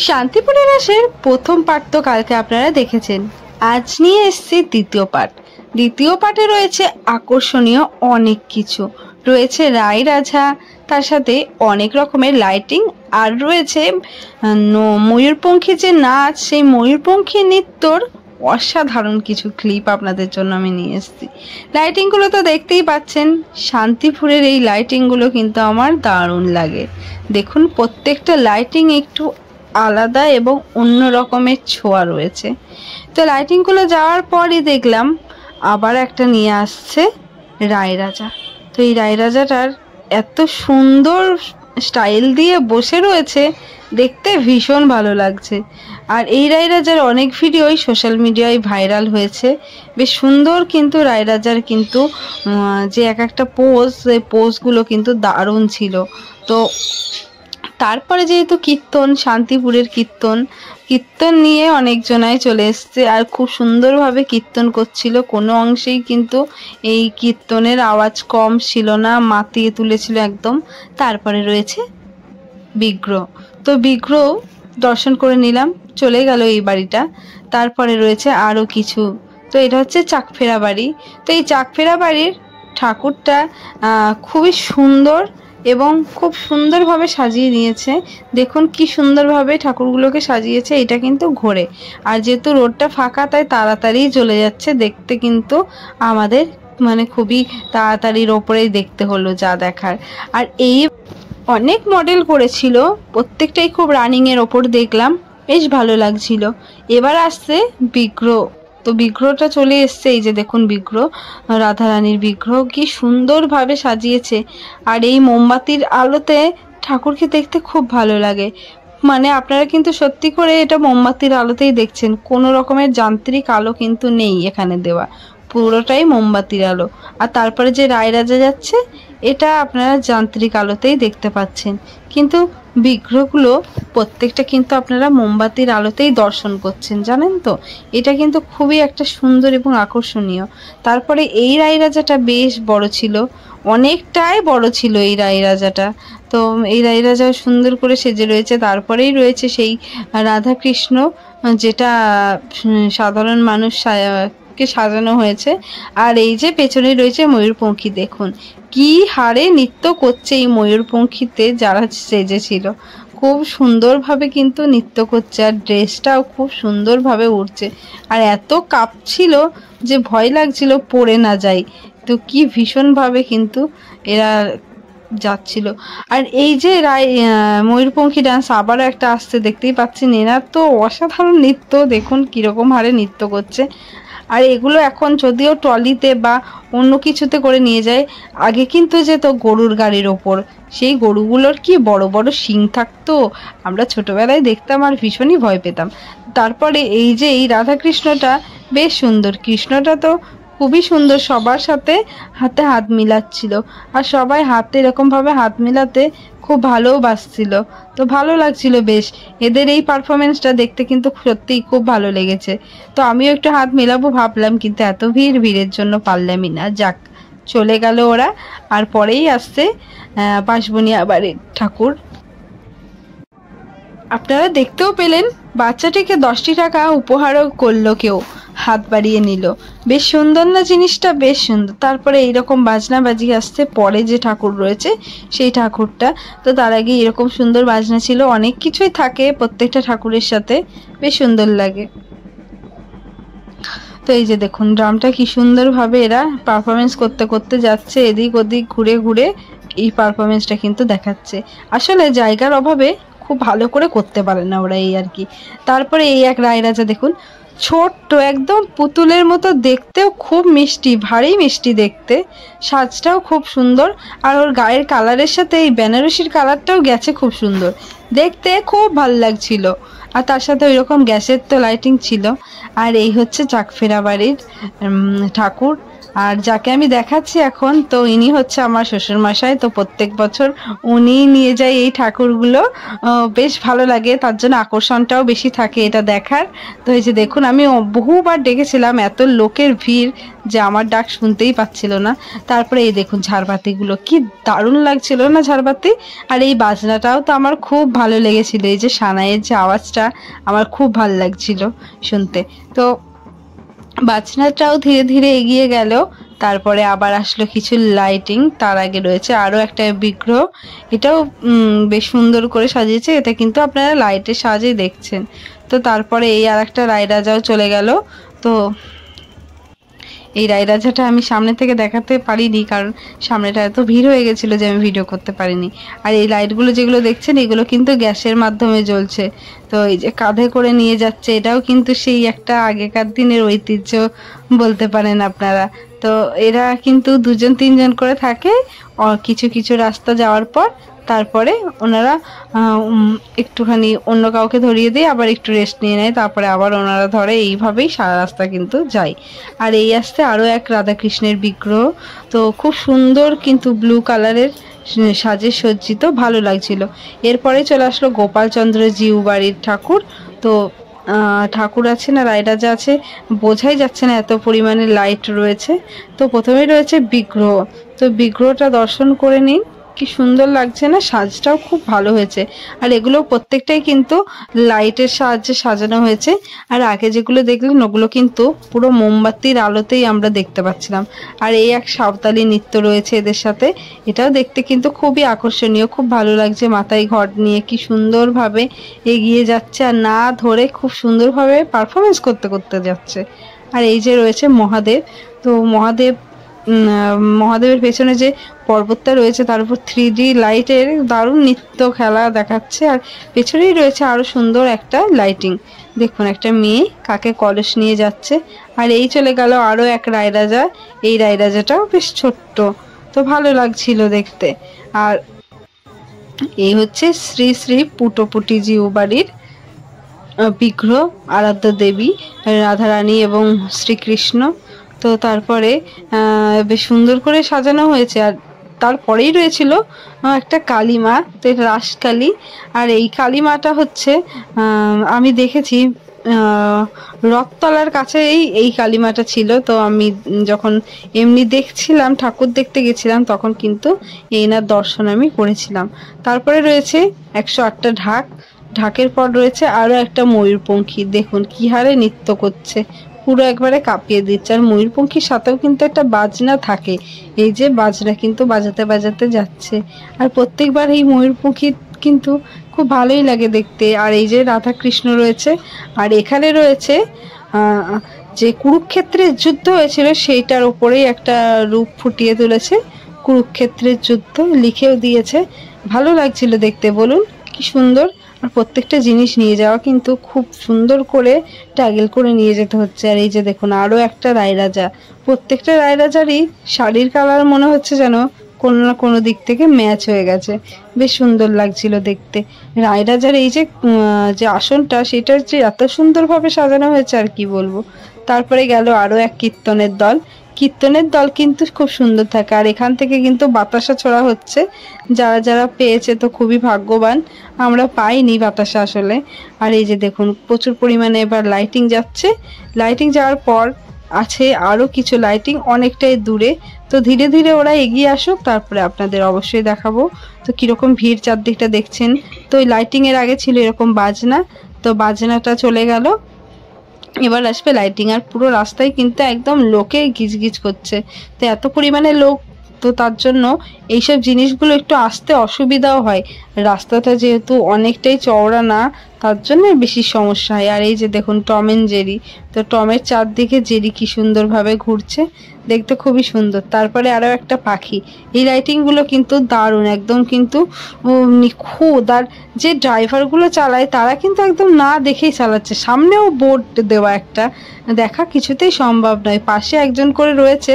শান্তিপুরের রাসের প্রথম পার্ট তো কালকে আপনারা দেখেছেন। আজ নিয়ে এসেছি দ্বিতীয় পার্ট। দ্বিতীয় পার্টে রয়েছে আকর্ষণীয় অনেক কিছু, রয়েছে রায় রাজা, তার সাথে অনেক রকমের লাইটিং, আর রয়েছে ময়ূরপঙ্খী যে নাচ, সেই ময়ূরপঙ্খী নৃত্যর অসাধারণ কিছু ক্লিপ আপনাদের জন্য আমি নিয়ে এসেছি। লাইটিংগুলো তো দেখতেই পাচ্ছেন, শান্তিপুরের এই লাইটিংগুলো কিন্তু আমার দারুণ লাগে। দেখুন প্রত্যেকটা লাইটিং একটু আলাদা এবং অন্য রকমের ছোঁয়া রয়েছে। তো লাইটিংগুলো যাওয়ার পরই দেখলাম আবার একটা নিয়ে আসছে রায় রাজা। তো এই রায় রাজাটার এত সুন্দর স্টাইল দিয়ে বসে রয়েছে, দেখতে ভীষণ ভালো লাগছে। আর এই রায় রাজার অনেক ভিডিওই সোশ্যাল মিডিয়ায় ভাইরাল হয়েছে, বেশ সুন্দর। কিন্তু রায় রাজার কিন্তু যে এক একটা পোজ, সেই পোজগুলো কিন্তু দারুণ ছিল। তো তারপরে যেহেতু কীর্তন, শান্তিপুরের কীর্তন নিয়ে অনেকজনাই চলে এসছে, আর খুব সুন্দরভাবে কীর্তন করছিল। কোনো অংশেই কিন্তু এই কীর্তনের আওয়াজ কম ছিল না, মাতিয়ে তুলেছিল একদম। তারপরে রয়েছে বিগ্রহ। তো বিগ্রহ দর্শন করে নিলাম, চলে গেল এই বাড়িটা। তারপরে রয়েছে আরও কিছু। তো এটা হচ্ছে চাকফেরা বাড়ি। তো এই চাকফেরা বাড়ির ঠাকুরটা খুবই সুন্দর এবং খুব সুন্দরভাবে সাজিয়ে নিয়েছে। দেখুন কি সুন্দরভাবে ঠাকুরগুলোকে সাজিয়েছে। এটা কিন্তু ঘোরে, আর যেহেতু রোডটা ফাঁকা তাই তাড়াতাড়ি চলে যাচ্ছে। দেখতে কিন্তু আমাদের খুবই তাড়াতাড়ির ওপরেই দেখতে হলো যা দেখার। আর এই অনেক মডেল করেছিল, প্রত্যেকটাই খুব রানিংয়ের ওপর দেখলাম, বেশ ভালো লাগছিল। এবার আসছে বিগ্রহ। তো বিগ্রহটা চলে এসছে, এই যে দেখুন বিগ্রহ, রাধারানীর বিগ্রহ কি সুন্দরভাবে সাজিয়েছে। আর এই মোমবাতির আলোতে ঠাকুরকে দেখতে খুব ভালো লাগে। আপনারা কিন্তু সত্যি করে এটা মোমবাতির আলোতেই দেখছেন, কোনো রকমের যান্ত্রিক আলো কিন্তু নেই এখানে দেওয়া, পুরোটাই মোমবাতির আলো। আর তারপরে যে রায় রাজা যাচ্ছে, এটা আপনারা যান্ত্রিক আলোতেই দেখতে পাচ্ছেন। কিন্তু বিগ্রহগুলো প্রত্যেকটা কিন্তু আপনারা মোমবাতির আলোতেই দর্শন করছেন, জানেন তো। এটা কিন্তু খুবই একটা সুন্দর এবং আকর্ষণীয়। তারপরে এই রায় রাজাটা বেশ বড় ছিল, অনেকটাই বড় ছিল এই রায় রাজাটা। তো এই রায় রাজা সুন্দর করে সেজে রয়েছে। তারপরেই রয়েছে সেই রাধাকৃষ্ণ, যেটা সাধারণ মানুষ কে সাজানো হয়েছে। আর এই যে পেছনে রয়েছে ময়ূরপঙ্খী। দেখুন কি হারে নৃত্য করছে এই ময়ূরপঙ্খীতে যারা সেজেছিল, খুব সুন্দরভাবে কিন্তু নৃত্য করছে। আর ড্রেসটাও খুব সুন্দরভাবে উঠছে, আর এত কাঁপছিল যে ভয় লাগছিল পড়ে না যায়। তো কি ভীষণভাবে কিন্তু এরা যাচ্ছিল। আর এই যে ময়ূরপঙ্খী ডান্স আবারও একটা আসছে, দেখতেই পাচ্ছেন। এরা তো অসাধারণ নৃত্য, দেখুন কিরকম হারে নৃত্য করছে। আর এগুলো এখন যদিও ট্রলিতে বা অন্য কিছুতে করে নিয়ে যায়, আগে কিন্তু যেত গরুর গাড়ির ওপর। সেই গরুগুলোর কি বড় বড় শিং থাকতো, আমরা ছোটবেলায় দেখতাম আর ভীষণই ভয় পেতাম। তারপরে এই যে এই রাধাকৃষ্ণটা বেশ সুন্দর, কৃষ্ণটা তো খুবই সুন্দর, সবার সাথে হাতে হাত মিলাচ্ছিল। আর সবাই হাতে এরকমভাবে হাত মিলাতে খুব ভালোও বাসছিল। তো ভালো লাগছিল বেশ। এদের এই পারফরমেন্সটা দেখতে কিন্তু সত্যিই খুব ভালো লেগেছে। তো আমিও একটু হাত মেলাবো ভাবলাম, কিন্তু এত ভিড়ের জন্য পারলামই না। যাক, চলে গেল ওরা। আর পরেই আসছে বাঁশবনিয়া বাড়ির ঠাকুর। আপনারা দেখতেও পেলেন, বাচ্চাটিকে 10টি টাকা উপহারও করলো, কেউ হাত বাড়িয়ে নিল। বেশ সুন্দর না জিনিসটা? বেশ সুন্দর। তারপরে এইরকম বাজনা বাজিয়ে আসছে পরে যে ঠাকুর রয়েছে সেই ঠাকুরটা। তো তার আগে এরকম সুন্দর বাজনা ছিল, অনেক কিছুই থাকে প্রত্যেকটা ঠাকুরের সাথে, বেশ সুন্দর লাগে। তো এই যে দেখুন ড্রামটা কি সুন্দরভাবে এরা পারফরমেন্স করতে করতে যাচ্ছে, এদিক ওদিক ঘুরে ঘুরে এই পারফরমেন্সটা কিন্তু দেখাচ্ছে। আসলে জায়গার অভাবে খুব ভালো করে করতে পারে না ওরা, এই আর কি। তারপরে এই এক রায় রাজা দেখুন, ছোট্ট একদম পুতুলের মতো, দেখতেও খুব মিষ্টি, ভারী মিষ্টি দেখতে, সাজটাও খুব সুন্দর। আর ওর গায়ের কালারের সাথে এই বেনারসির কালারটাও গেছে খুব সুন্দর, দেখতে খুব ভালো লাগছিল। আর তার সাথে ওই রকম গ্যাসের তো লাইটিং ছিল। আর এই হচ্ছে চাকফেরা বাড়ির ঠাকুর। আর যাকে আমি দেখাচ্ছি এখন, তো ইনি হচ্ছে আমার শ্বশুরমশাই। তো প্রত্যেক বছর উনি নিয়ে যায় এই ঠাকুরগুলো। বেশ ভালো লাগে, তার জন্য আকর্ষণটাও বেশি থাকে এটা দেখার। তো এই যে দেখুন, আমি বহুবার ডেকেছিলাম, এত লোকের ভিড় যে আমার ডাক শুনতেই পাচ্ছিল না। তারপরে এই দেখুন ঝাড়বাতিগুলো, কি দারুণ লাগছিল না ঝাড়বাতি। আর এই বাজনাটাও তো আমার খুব ভালো লেগেছিল, এই যে সানাইয়ের যে আওয়াজটা আমার খুব ভালো লাগছিল শুনতে। তো বাজনাটাও ধীরে ধীরে এগিয়ে গেল। তারপরে আবার আসলো কিছু লাইটিং। তার আগে রয়েছে আরো একটা বিগ্রহ, এটাও বেশ সুন্দর করে সাজিয়েছে। এটা কিন্তু আপনারা লাইটের সাহায্যে দেখছেন। তো তারপরে এই আর একটা রায়রাজাও চলে গেল। তো এই রায়রাজাটা আমি সামনে থেকে দেখাতে পারিনি, কারণ সামনেটা এত ভিড় হয়ে গেছিল যে আমি ভিডিও করতে পারিনি। আর এই লাইটগুলো যেগুলো দেখছেন, এগুলো কিন্তু গ্যাসের মাধ্যমে জ্বলছে। তো এই যে কাঁধে করে নিয়ে যাচ্ছে, এটাও কিন্তু সেই একটা আগেকার দিনের ঐতিহ্য বলতে পারেন আপনারা। তো এরা কিন্তু 2-3 জন করে থাকে কিছু কিছু রাস্তা যাওয়ার পর। তারপরে ওনারা একটুখানি অন্য কাউকে ধরিয়ে দিয়ে আবার একটু রেস্ট নিয়ে নেয়, তারপরে আবার ওনারা ধরে। এইভাবেই সারা রাস্তা কিন্তু যায়। আর এই আসতে আরও এক রাধাকৃষ্ণের বিগ্রহ। তো খুব সুন্দর কিন্তু ব্লু কালারের সাজে সজ্জিত, ভালো লাগছিল। এরপরে চলে আসলো গোপালচন্দ্র জিউ বাড়ির ঠাকুর। তো ঠাকুর আছে না রায়রাজা আছে বোঝাই যাচ্ছে না, এত পরিমাণে লাইট রয়েছে। তো প্রথমেই রয়েছে বিগ্রহ। তো বিগ্রহটা দর্শন করে নিন, কি সুন্দর লাগছে না, সাজটাও খুব ভালো হয়েছে। আর এগুলো প্রত্যেকটাই কিন্তু লাইটের সাহায্যে সাজানো হয়েছে। আর আগে যেগুলো দেখলেন ওগুলো কিন্তু পুরো মোমবাতির আলোতেই আমরা দেখতে পাচ্ছিলাম। আর এই এক সাঁওতালি নৃত্য রয়েছে এদের সাথে, এটাও দেখতে কিন্তু খুবই আকর্ষণীয়, খুব ভালো লাগছে। মাথায় ঘট নিয়ে কি সুন্দরভাবে এগিয়ে যাচ্ছে, আর না ধরে খুব সুন্দরভাবে পারফরমেন্স করতে করতে যাচ্ছে। আর এই যে রয়েছে মহাদেব। তো মহাদেবের পেছনে যে পর্বতটা রয়েছে তার উপর 3D লাইটের দারুণ নৃত্য খেলা দেখাচ্ছে। আর পেছনেই রয়েছে আরো সুন্দর একটা লাইটিং। দেখুন একটা মেয়ে কাকে কলস নিয়ে যাচ্ছে। আর এই চলে গেল আরো এক রায়রাজা। এই রায়রাজাটাও বেশ ছোট্ট, তো ভালো লাগছিল দেখতে। আর এই হচ্ছে শ্রী শ্রী পুটোপুটি জিউ বাড়ির বিগ্রহ, আরাধ্য দেবী রাধারানী এবং শ্রীকৃষ্ণ। তো তারপরে বেশ সুন্দর করে সাজানো হয়েছে। আর তারপরেই রয়েছিল একটা কালীমা, তো এটা রাসকালী। আর এই কালীমাটা হচ্ছে আমি দেখেছি রথতলার কাছে এই কালীমাটা ছিল। তো আমি যখন এমনি দেখছিলাম, ঠাকুর দেখতে গেছিলাম, তখন কিন্তু এনার দর্শন আমি করেছিলাম। তারপরে রয়েছে 108টা ঢাক। ঢাকের পর রয়েছে আরো একটা ময়ূরপঙ্খী, দেখুন কি হারে নৃত্য করছে, পুরো একবারে কাঁপিয়ে দিচ্ছে। আর ময়ূরপঙ্খীর সাথেও কিন্তু একটা বাজনা থাকে, এই যে বাজনা কিন্তু বাজাতে বাজাতে যাচ্ছে। আর প্রত্যেকবার এই ময়ূরপঙ্খী কিন্তু খুব ভালোই লাগে দেখতে। আর এই যে রাধা কৃষ্ণ রয়েছে। আর এখানে রয়েছে যে কুরুক্ষেত্রের যুদ্ধ হয়েছিল সেইটার উপরেই একটা রূপ ফুটিয়ে তুলেছে, কুরুক্ষেত্রের যুদ্ধ লিখেও দিয়েছে। ভালো লাগছিল দেখতে, বলুন কি সুন্দর। আর প্রত্যেকটা জিনিস নিয়ে যাওয়া কিন্তু খুব সুন্দর করে ট্যাগেল করে নিয়ে যেতে হচ্ছে। আর এই যে দেখুন আরো একটা রায়রাজা। প্রত্যেকটা রায়রাজারই শাড়ির কালার মনে হচ্ছে যেন কোনো না কোনো দিক থেকে ম্যাচ হয়ে গেছে, বেশ সুন্দর লাগছিল দেখতে। রায়রাজার এই যে যে আসনটা, সেটা যে এত সুন্দরভাবে সাজানো হয়েছে আর কি বলবো। তারপরে গেল আরো এক কীর্তনের দল। কীর্তনের দল কিন্তু খুব সুন্দর থাকে। আর এখান থেকে কিন্তু বাতাসা ছোড়া হচ্ছে, যারা যারা পেয়েছে তো খুবই ভাগ্যবান, আমরা পাইনি বাতাসা আসলে। আর এই যে দেখুন প্রচুর পরিমাণে এবার লাইটিং যাচ্ছে। লাইটিং যাওয়ার পর আছে আরো কিছু লাইটিং অনেকটাই দূরে। তো ধীরে ধীরে ওরা এগিয়ে আসুক, তারপরে আপনাদের অবশ্যই দেখাবো। তো কিরকম ভিড় চারদিকটা দেখছেন। তো ওই লাইটিং এর আগে ছিল এরকম বাজনা, তো বাজনাটা চলে গেল, এবার আসবে লাইটিং। আর পুরো রাস্তায় কিন্তু একদম লোকে গিজগিজ করছে। তো এত পরিমাণে লোক, তো তার জন্য এইসব জিনিসগুলো একটু আসতে অসুবিধাও হয়। রাস্তাটা যেহেতু অনেকটাই চওড়া না, তার জন্য বেশি সমস্যা হয়। আর এই যে দেখুন টম এন্ড জেরি, তো টমের চারদিকে জেরি কি সুন্দরভাবে ঘুরছে, দেখতে খুবই সুন্দর। তারপরে আরো একটা পাখি। এই লাইটিংগুলো কিন্তু দারুণ, একদম কিন্তু নিখুঁত। আর যে ড্রাইভারগুলো চালায় তারা কিন্তু একদম না দেখেই চালাচ্ছে। সামনেও বোর্ড দেওয়া একটা, দেখা কিছুতেই সম্ভব নয়। পাশে একজন করে রয়েছে,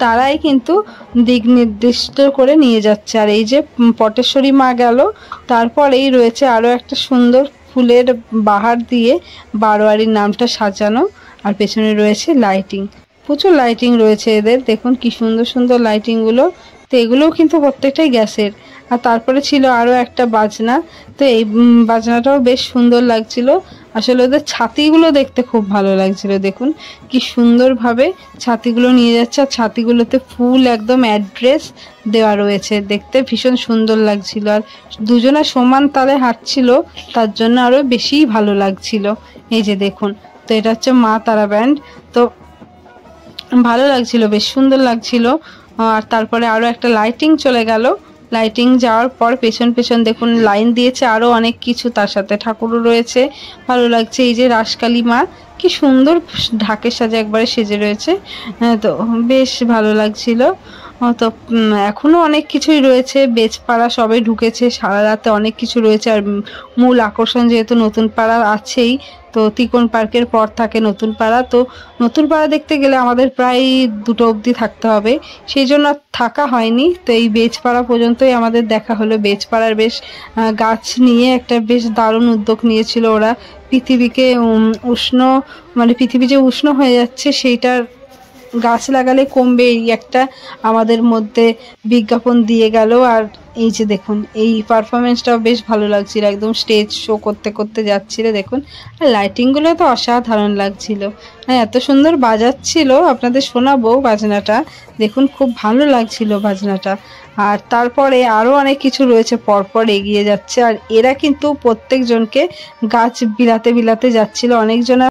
তারাই কিন্তু দিক নির্দিষ্ট করে নিয়ে যাচ্ছে। আর এই যে পটেশ্বরী মা গেল, তারপরেই রয়েছে আরো একটা সুন্দর ফুলের বাহার দিয়ে বারোয়ারির নামটা সাজানো। আর পেছনে রয়েছে লাইটিং। প্রচুর লাইটিং রয়েছে এদের, দেখুন কি সুন্দর সুন্দর লাইটিং গুলো। তো এগুলোও কিন্তু প্রত্যেকটাই গ্যাসের। আর তারপরে ছিল আরো একটা বাজনা, তো এই বাজনাটাও বেশ সুন্দর লাগছিল। আসলে ওদের ছাতিগুলো দেখতে খুব ভালো লাগছিল, দেখুন কি সুন্দরভাবে ছাতিগুলো নিয়ে যাচ্ছে, আর ছাতিগুলোতে ফুল একদম অ্যাড্রেস দেওয়া রয়েছে, দেখতে ভীষণ সুন্দর লাগছিল। আর দুজনা সমান তালে হাঁটছিল, তার জন্য আরো বেশি ভালো লাগছিল। এই যে দেখুন, তো এটা হচ্ছে মা তারা ব্যান্ড। তো ভালো লাগছিল, বেশ সুন্দর লাগছিল। আর তারপরে আরো একটা লাইটিং চলে গেল। লাইটিং যাওয়ার পর পেছন পেছন দেখুন লাইন দিয়েছে আরো অনেক কিছু, তার সাথে ঠাকুরও রয়েছে। ভালো লাগছে। এই যে রাসকালী মা কি সুন্দর ঢাকের সাজে একবারে সেজে রয়েছে। তো বেশ ভালো লাগছিল। তো এখনো অনেক কিছুই রয়েছে, বেজপাড়া সবে ঢুকেছে, সারা রাতে অনেক কিছু রয়েছে। আর মূল আকর্ষণ যেহেতু নতুন পাড়া আছেই, তো তিকোন পার্কের পর থাকে নতুন পাড়া। তো নতুন পাড়া দেখতে গেলে আমাদের প্রায় 2টো অবধি থাকতে হবে, সেই জন্য থাকা হয়নি। তো এই বেজপাড়া পর্যন্তই আমাদের দেখা হলো। বেজপাড়ার বেশ গাছ নিয়ে একটা বেশ দারুণ উদ্যোগ নিয়েছিল ওরা। পৃথিবীকে উষ্ণ, মানে পৃথিবী যে উষ্ণ হয়ে যাচ্ছে সেইটার গাছ লাগালে কমবে, এই একটা আমাদের মধ্যে বিজ্ঞাপন দিয়ে গেল। আর এই যে দেখুন এই পারফরমেন্সটাও বেশ ভালো লাগছিল, একদম স্টেজ শো করতে করতে যাচ্ছিল দেখুন। আর লাইটিংগুলো তো অসাধারণ লাগছিল, হ্যাঁ এত সুন্দর বাজাচ্ছিল, আপনাদের শোনাবো বাজনাটা, দেখুন খুব ভালো লাগছিল বাজনাটা। আর তারপরে আরো অনেক কিছু রয়েছে, পরপর এগিয়ে যাচ্ছে। আর এরা কিন্তু প্রত্যেকজনকে গাছ বিলাতে বিলাতে যাচ্ছিল, অনেকজনা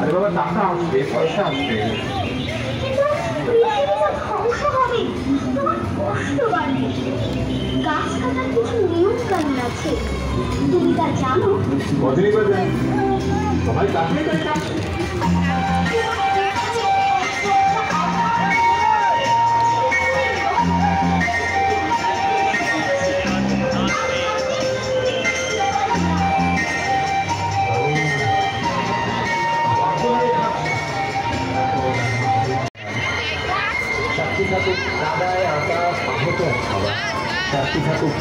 আরে বাবা টাকা আসবে, পয়সা আসবে, ধ্বংস হবে, তোমার কষ্ট বাড়বে। গাছ কাটার কিছু নিয়ম কানুন আছে, তুমি তা জানো? সবাই গাছে কাটছে। ঠাকুর দাদায় আঁকা আহত খাবার ঠাকুর